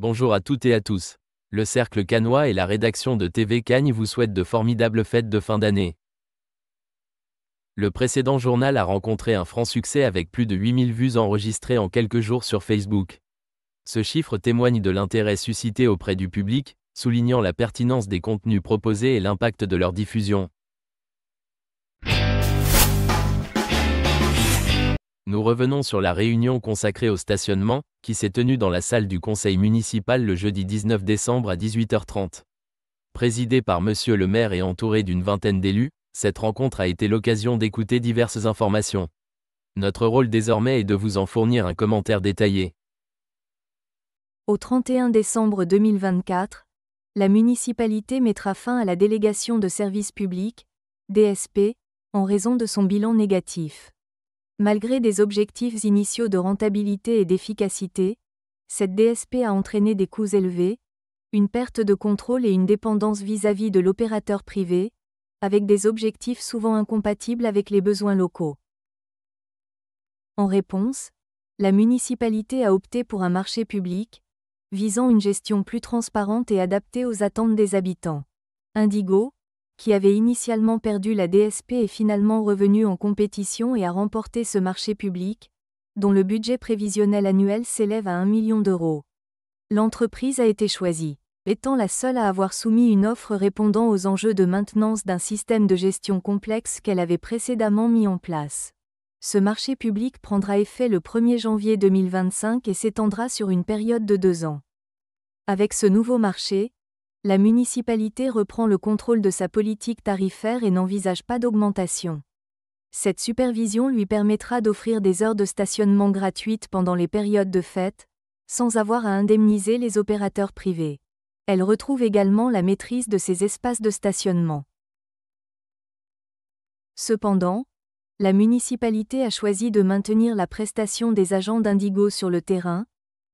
Bonjour à toutes et à tous. Le Cercle Cannois et la rédaction de TV Cagne vous souhaitent de formidables fêtes de fin d'année. Le précédent journal a rencontré un franc succès avec plus de 8000 vues enregistrées en quelques jours sur Facebook. Ce chiffre témoigne de l'intérêt suscité auprès du public, soulignant la pertinence des contenus proposés et l'impact de leur diffusion. Nous revenons sur la réunion consacrée au stationnement, qui s'est tenue dans la salle du conseil municipal le jeudi 19 décembre à 18h30. Présidée par Monsieur le maire et entourée d'une vingtaine d'élus, cette rencontre a été l'occasion d'écouter diverses informations. Notre rôle désormais est de vous en fournir un commentaire détaillé. Au 31 décembre 2024, la municipalité mettra fin à la délégation de services publics, DSP, en raison de son bilan négatif. Malgré des objectifs initiaux de rentabilité et d'efficacité, cette DSP a entraîné des coûts élevés, une perte de contrôle et une dépendance vis-à-vis de l'opérateur privé, avec des objectifs souvent incompatibles avec les besoins locaux. En réponse, la municipalité a opté pour un marché public, visant une gestion plus transparente et adaptée aux attentes des habitants. Indigo, qui avait initialement perdu la DSP, est finalement revenu en compétition et a remporté ce marché public, dont le budget prévisionnel annuel s'élève à 1 million d'euros. L'entreprise a été choisie, étant la seule à avoir soumis une offre répondant aux enjeux de maintenance d'un système de gestion complexe qu'elle avait précédemment mis en place. Ce marché public prendra effet le 1er janvier 2025 et s'étendra sur une période de 2 ans. Avec ce nouveau marché, la municipalité reprend le contrôle de sa politique tarifaire et n'envisage pas d'augmentation. Cette supervision lui permettra d'offrir des heures de stationnement gratuites pendant les périodes de fête, sans avoir à indemniser les opérateurs privés. Elle retrouve également la maîtrise de ses espaces de stationnement. Cependant, la municipalité a choisi de maintenir la prestation des agents d'Indigo sur le terrain,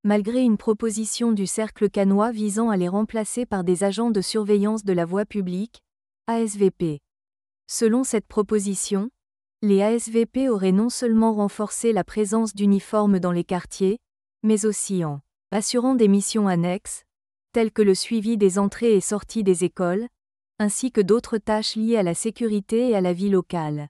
malgré une proposition du Cercle Cannois visant à les remplacer par des agents de surveillance de la voie publique, ASVP. Selon cette proposition, les ASVP auraient non seulement renforcé la présence d'uniformes dans les quartiers, mais aussi en assurant des missions annexes, telles que le suivi des entrées et sorties des écoles, ainsi que d'autres tâches liées à la sécurité et à la vie locale.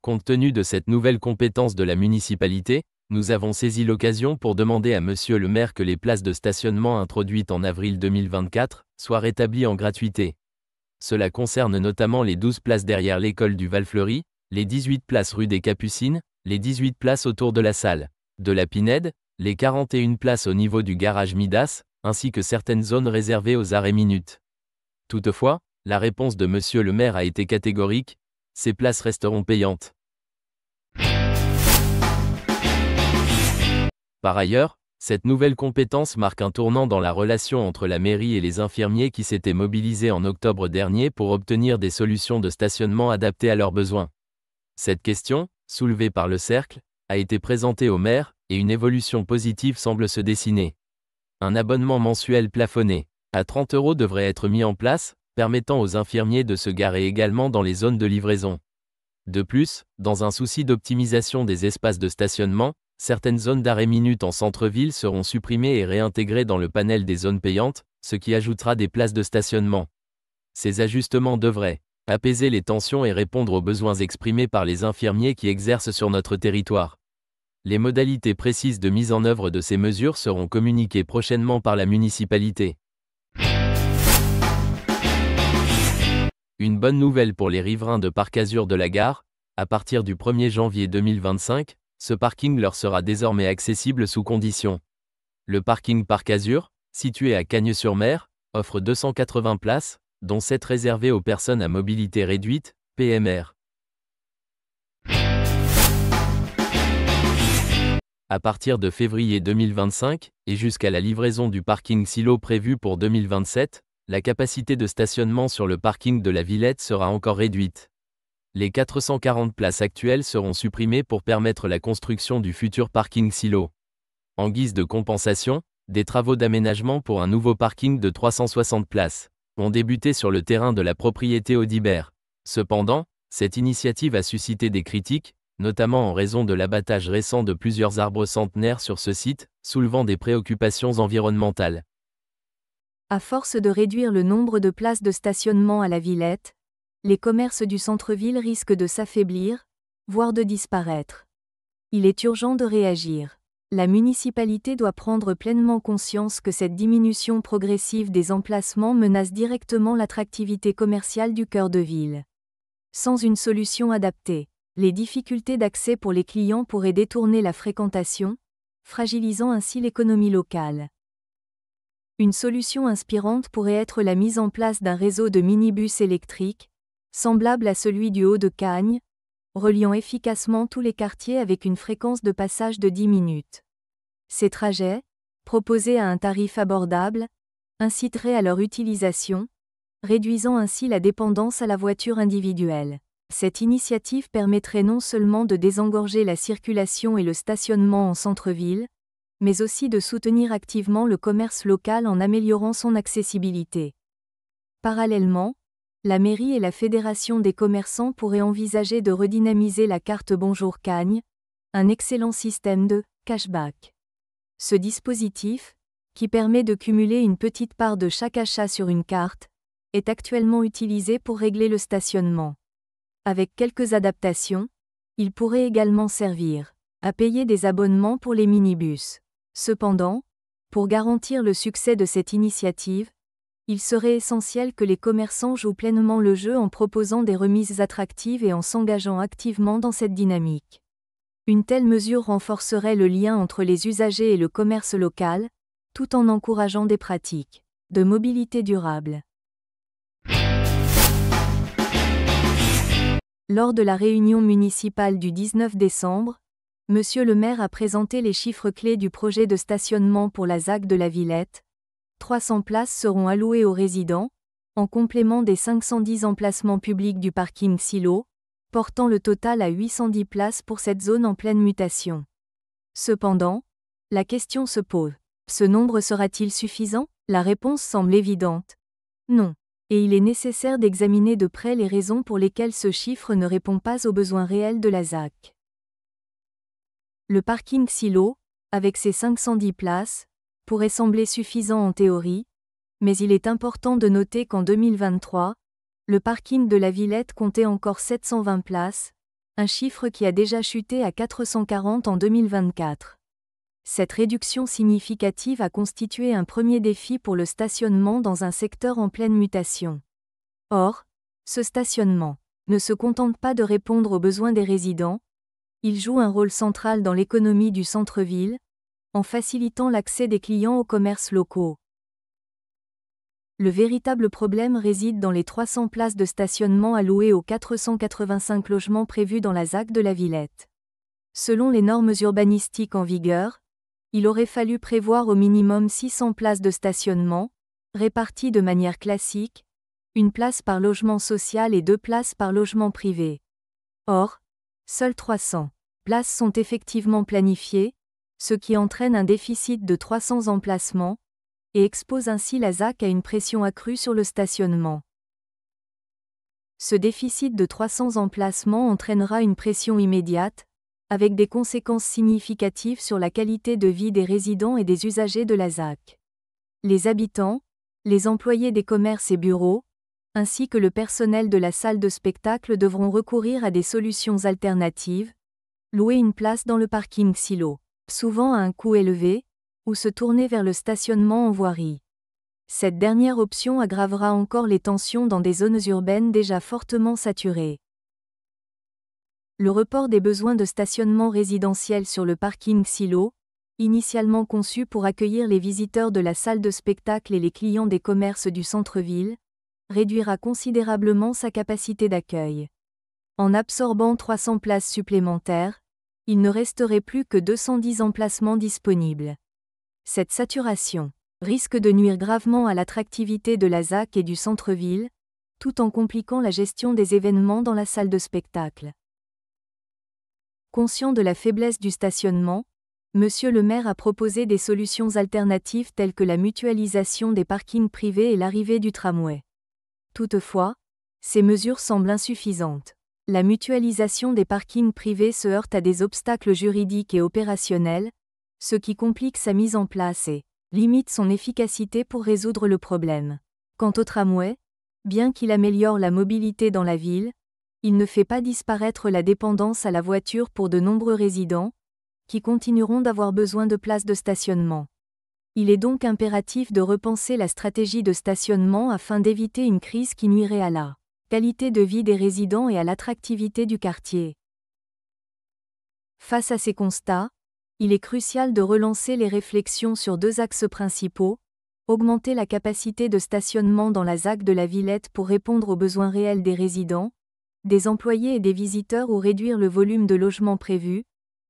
Compte tenu de cette nouvelle compétence de la municipalité, nous avons saisi l'occasion pour demander à Monsieur le maire que les places de stationnement introduites en avril 2024 soient rétablies en gratuité. Cela concerne notamment les 12 places derrière l'école du Val-Fleury, les 18 places rue des Capucines, les 18 places autour de la salle de la Pinède, les 41 places au niveau du garage Midas, ainsi que certaines zones réservées aux arrêts minutes. Toutefois, la réponse de Monsieur le maire a été catégorique, ces places resteront payantes. Par ailleurs, cette nouvelle compétence marque un tournant dans la relation entre la mairie et les infirmiers qui s'étaient mobilisés en octobre dernier pour obtenir des solutions de stationnement adaptées à leurs besoins. Cette question, soulevée par le Cercle, a été présentée au maire, et une évolution positive semble se dessiner. Un abonnement mensuel plafonné à 30 € devrait être mis en place, permettant aux infirmiers de se garer également dans les zones de livraison. De plus, dans un souci d'optimisation des espaces de stationnement, certaines zones d'arrêt minute en centre-ville seront supprimées et réintégrées dans le panel des zones payantes, ce qui ajoutera des places de stationnement. Ces ajustements devraient apaiser les tensions et répondre aux besoins exprimés par les infirmiers qui exercent sur notre territoire. Les modalités précises de mise en œuvre de ces mesures seront communiquées prochainement par la municipalité. Une bonne nouvelle pour les riverains de Parc Azur de la Gare, à partir du 1er janvier 2025, ce parking leur sera désormais accessible sous conditions. Le parking Parc Azur, situé à Cagnes-sur-Mer, offre 280 places, dont 7 réservées aux personnes à mobilité réduite, PMR. À partir de février 2025, et jusqu'à la livraison du parking silo prévu pour 2027, la capacité de stationnement sur le parking de la Villette sera encore réduite. Les 440 places actuelles seront supprimées pour permettre la construction du futur parking silo. En guise de compensation, des travaux d'aménagement pour un nouveau parking de 360 places ont débuté sur le terrain de la propriété Audibert. Cependant, cette initiative a suscité des critiques, notamment en raison de l'abattage récent de plusieurs arbres centenaires sur ce site, soulevant des préoccupations environnementales. À force de réduire le nombre de places de stationnement à la Villette, les commerces du centre-ville risquent de s'affaiblir, voire de disparaître. Il est urgent de réagir. La municipalité doit prendre pleinement conscience que cette diminution progressive des emplacements menace directement l'attractivité commerciale du cœur de ville. Sans une solution adaptée, les difficultés d'accès pour les clients pourraient détourner la fréquentation, fragilisant ainsi l'économie locale. Une solution inspirante pourrait être la mise en place d'un réseau de minibus électriques, semblable à celui du Haut-de-Cagnes, reliant efficacement tous les quartiers avec une fréquence de passage de 10 minutes. Ces trajets, proposés à un tarif abordable, inciteraient à leur utilisation, réduisant ainsi la dépendance à la voiture individuelle. Cette initiative permettrait non seulement de désengorger la circulation et le stationnement en centre-ville, mais aussi de soutenir activement le commerce local en améliorant son accessibilité. Parallèlement, la mairie et la Fédération des commerçants pourraient envisager de redynamiser la carte Bonjour Cagnes, un excellent système de cashback. Ce dispositif, qui permet de cumuler une petite part de chaque achat sur une carte, est actuellement utilisé pour régler le stationnement. Avec quelques adaptations, il pourrait également servir à payer des abonnements pour les minibus. Cependant, pour garantir le succès de cette initiative, il serait essentiel que les commerçants jouent pleinement le jeu en proposant des remises attractives et en s'engageant activement dans cette dynamique. Une telle mesure renforcerait le lien entre les usagers et le commerce local, tout en encourageant des pratiques de mobilité durable. Lors de la réunion municipale du 19 décembre, Monsieur le maire a présenté les chiffres clés du projet de stationnement pour la ZAC de la Villette. 300 places seront allouées aux résidents, en complément des 510 emplacements publics du parking Silo, portant le total à 810 places pour cette zone en pleine mutation. Cependant, la question se pose. Ce nombre sera-t-il suffisant ? La réponse semble évidente. Non. Et il est nécessaire d'examiner de près les raisons pour lesquelles ce chiffre ne répond pas aux besoins réels de la ZAC. Le parking Silo, avec ses 510 places, pourrait sembler suffisant en théorie, mais il est important de noter qu'en 2023, le parking de la Villette comptait encore 720 places, un chiffre qui a déjà chuté à 440 en 2024. Cette réduction significative a constitué un premier défi pour le stationnement dans un secteur en pleine mutation. Or, ce stationnement ne se contente pas de répondre aux besoins des résidents, il joue un rôle central dans l'économie du centre-ville, en facilitant l'accès des clients aux commerces locaux. Le véritable problème réside dans les 300 places de stationnement allouées aux 485 logements prévus dans la ZAC de la Villette. Selon les normes urbanistiques en vigueur, il aurait fallu prévoir au minimum 600 places de stationnement, réparties de manière classique, une place par logement social et 2 places par logement privé. Or, seules 300 places sont effectivement planifiées, ce qui entraîne un déficit de 300 emplacements, et expose ainsi la ZAC à une pression accrue sur le stationnement. Ce déficit de 300 emplacements entraînera une pression immédiate, avec des conséquences significatives sur la qualité de vie des résidents et des usagers de la ZAC. Les habitants, les employés des commerces et bureaux, ainsi que le personnel de la salle de spectacle devront recourir à des solutions alternatives, louer une place dans le parking Silo, souvent à un coût élevé, ou se tourner vers le stationnement en voirie. Cette dernière option aggravera encore les tensions dans des zones urbaines déjà fortement saturées. Le report des besoins de stationnement résidentiel sur le parking Silo, initialement conçu pour accueillir les visiteurs de la salle de spectacle et les clients des commerces du centre-ville, réduira considérablement sa capacité d'accueil. En absorbant 300 places supplémentaires, il ne resterait plus que 210 emplacements disponibles. Cette saturation risque de nuire gravement à l'attractivité de la ZAC et du centre-ville, tout en compliquant la gestion des événements dans la salle de spectacle. Conscient de la faiblesse du stationnement, Monsieur le maire a proposé des solutions alternatives telles que la mutualisation des parkings privés et l'arrivée du tramway. Toutefois, ces mesures semblent insuffisantes. La mutualisation des parkings privés se heurte à des obstacles juridiques et opérationnels, ce qui complique sa mise en place et limite son efficacité pour résoudre le problème. Quant au tramway, bien qu'il améliore la mobilité dans la ville, il ne fait pas disparaître la dépendance à la voiture pour de nombreux résidents, qui continueront d'avoir besoin de places de stationnement. Il est donc impératif de repenser la stratégie de stationnement afin d'éviter une crise qui nuirait à la qualité de vie des résidents et à l'attractivité du quartier. Face à ces constats, il est crucial de relancer les réflexions sur deux axes principaux: augmenter la capacité de stationnement dans la ZAC de la Villette pour répondre aux besoins réels des résidents, des employés et des visiteurs ou réduire le volume de logements prévus,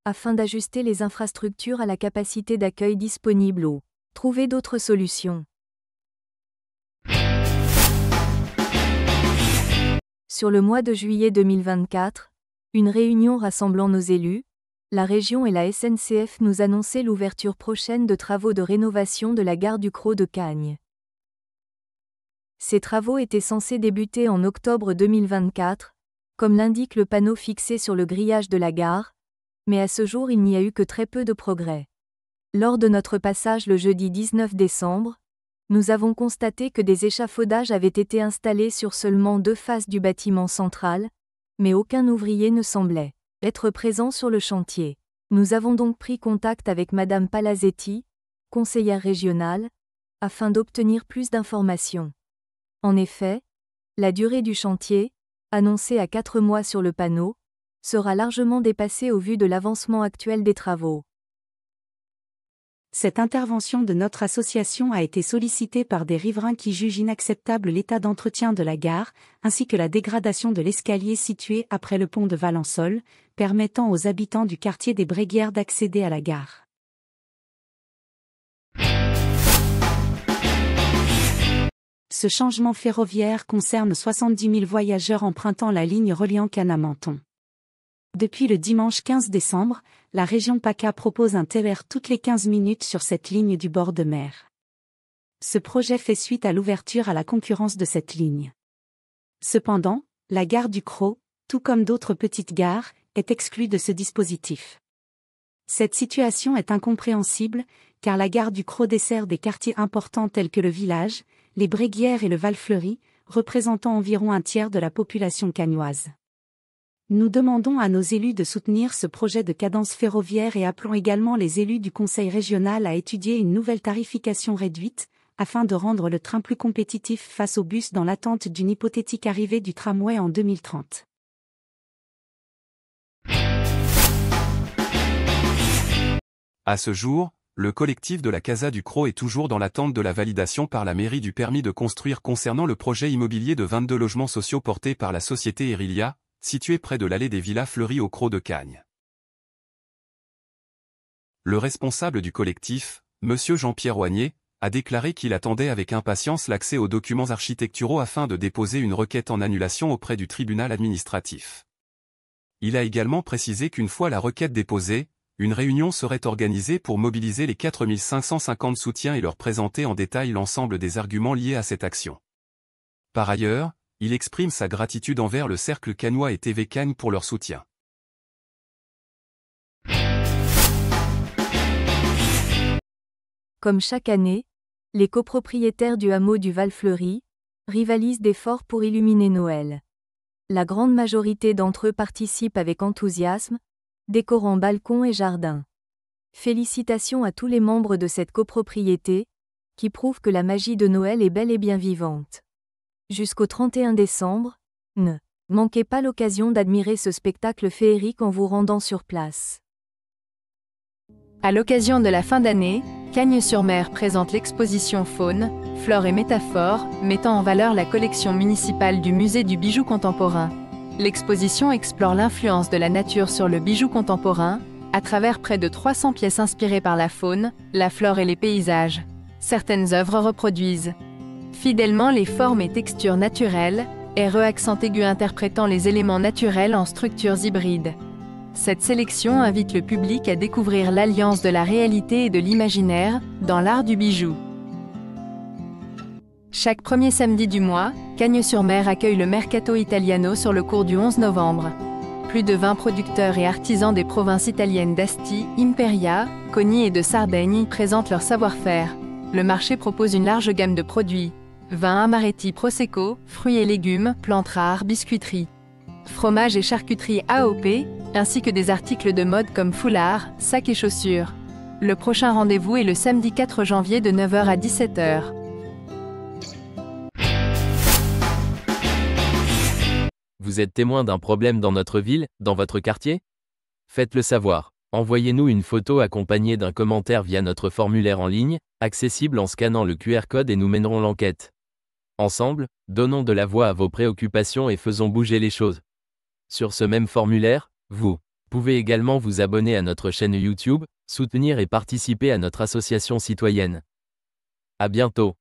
afin d'ajuster les infrastructures à la capacité d'accueil disponible ou trouver d'autres solutions. Sur le mois de juillet 2024, une réunion rassemblant nos élus, la région et la SNCF nous annonçaient l'ouverture prochaine de travaux de rénovation de la gare du Crau de Cagnes. Ces travaux étaient censés débuter en octobre 2024, comme l'indique le panneau fixé sur le grillage de la gare, mais à ce jour il n'y a eu que très peu de progrès. Lors de notre passage le jeudi 19 décembre, nous avons constaté que des échafaudages avaient été installés sur seulement 2 faces du bâtiment central, mais aucun ouvrier ne semblait être présent sur le chantier. Nous avons donc pris contact avec Madame Palazzetti, conseillère régionale, afin d'obtenir plus d'informations. En effet, la durée du chantier, annoncée à 4 mois sur le panneau, sera largement dépassée au vu de l'avancement actuel des travaux. Cette intervention de notre association a été sollicitée par des riverains qui jugent inacceptable l'état d'entretien de la gare, ainsi que la dégradation de l'escalier situé après le pont de Valençol, permettant aux habitants du quartier des Bréguières d'accéder à la gare. Ce changement ferroviaire concerne 70 000 voyageurs empruntant la ligne reliant Cannes à Menton. Depuis le dimanche 15 décembre, la région PACA propose un TER toutes les 15 minutes sur cette ligne du bord de mer. Ce projet fait suite à l'ouverture à la concurrence de cette ligne. Cependant, la gare du Crau, tout comme d'autres petites gares, est exclue de ce dispositif. Cette situation est incompréhensible, car la gare du Crau dessert des quartiers importants tels que le village, les Bréguières et le Val-Fleury, représentant environ un tiers de la population cagnoise. Nous demandons à nos élus de soutenir ce projet de cadence ferroviaire et appelons également les élus du Conseil régional à étudier une nouvelle tarification réduite, afin de rendre le train plus compétitif face aux bus dans l'attente d'une hypothétique arrivée du tramway en 2030. À ce jour, le collectif de la Casa du Crau est toujours dans l'attente de la validation par la mairie du permis de construire concernant le projet immobilier de 22 logements sociaux porté par la société Erilia, situé près de l'allée des Villas Fleuries au Crau de Cagnes. Le responsable du collectif, M. Jean-Pierre Oignet, a déclaré qu'il attendait avec impatience l'accès aux documents architecturaux afin de déposer une requête en annulation auprès du tribunal administratif. Il a également précisé qu'une fois la requête déposée, une réunion serait organisée pour mobiliser les 4 550 soutiens et leur présenter en détail l'ensemble des arguments liés à cette action. Par ailleurs, il exprime sa gratitude envers le Cercle Cagnois et TV Cagnes pour leur soutien. Comme chaque année, les copropriétaires du hameau du Val-Fleury rivalisent d'efforts pour illuminer Noël. La grande majorité d'entre eux participent avec enthousiasme, décorant balcons et jardins. Félicitations à tous les membres de cette copropriété, qui prouvent que la magie de Noël est bel et bien vivante. Jusqu'au 31 décembre, ne manquez pas l'occasion d'admirer ce spectacle féerique en vous rendant sur place. À l'occasion de la fin d'année, Cagnes-sur-Mer présente l'exposition Faune, Flore et Métaphore, mettant en valeur la collection municipale du Musée du bijou contemporain. L'exposition explore l'influence de la nature sur le bijou contemporain, à travers près de 300 pièces inspirées par la faune, la flore et les paysages. Certaines œuvres reproduisent fidèlement les formes et textures naturelles, RE accent aigu interprétant les éléments naturels en structures hybrides. Cette sélection invite le public à découvrir l'alliance de la réalité et de l'imaginaire, dans l'art du bijou. Chaque premier samedi du mois, Cagnes-sur-Mer accueille le Mercato Italiano sur le cours du 11 novembre. Plus de 20 producteurs et artisans des provinces italiennes d'Asti, Imperia, Cogni et de Sardaigne y présentent leur savoir-faire. Le marché propose une large gamme de produits. Vins, amaretti, prosecco, fruits et légumes, plantes rares, biscuiterie, fromage et charcuterie AOP, ainsi que des articles de mode comme foulards, sacs et chaussures. Le prochain rendez-vous est le samedi 4 janvier de 9h à 17h. Vous êtes témoin d'un problème dans notre ville, dans votre quartier? Faites-le savoir. Envoyez-nous une photo accompagnée d'un commentaire via notre formulaire en ligne, accessible en scannant le QR code et nous mènerons l'enquête. Ensemble, donnons de la voix à vos préoccupations et faisons bouger les choses. Sur ce même formulaire, vous pouvez également vous abonner à notre chaîne YouTube, soutenir et participer à notre association citoyenne. À bientôt.